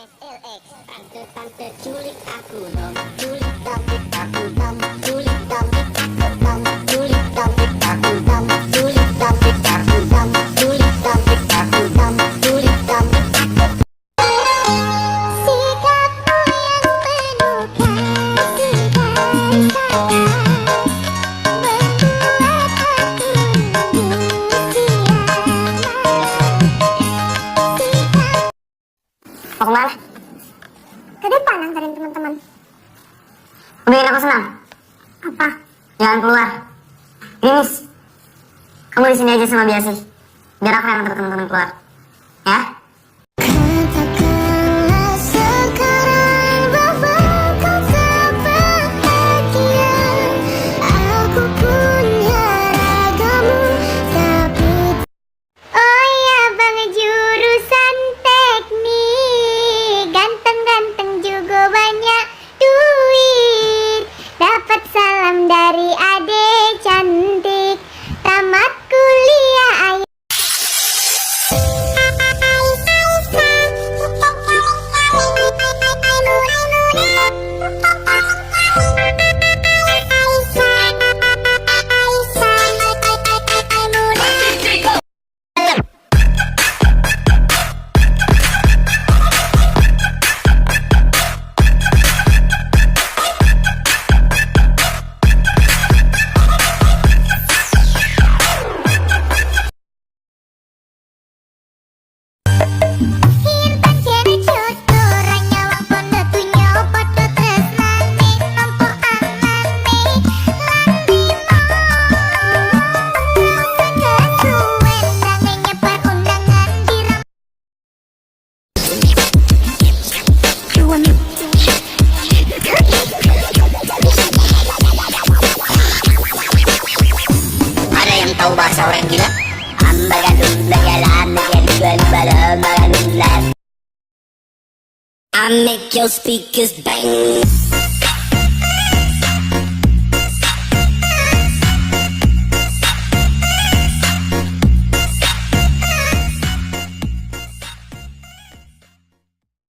MSLX. Tante-tante culik aku dong, culik dong, aku dong, culik dong, aku dong, culik dong, aku dong, culik dong, aku dong, culik dong, aku dong, culik dong, aku. Sikapmu yang penuh kasih dan sayang membuat aku Mau kemana? Ke depan antarin teman-teman. Bikin aku senang. Apa? Jangan keluar. Grimis, kamu di sini aja sama Biasi. Biar aku yang antar teman-teman keluar. Ya? Katakanlah sekarang bahwa kau tak bahagia. Aku punya ragamu, tapi oh ya bang jurusan teknik, ganteng-ganteng juga banyak duit. Dapat salam dari adek cantik, tamat kuliah ayo. Ada yang tahu bahasa orang gila? I make your speakers bang.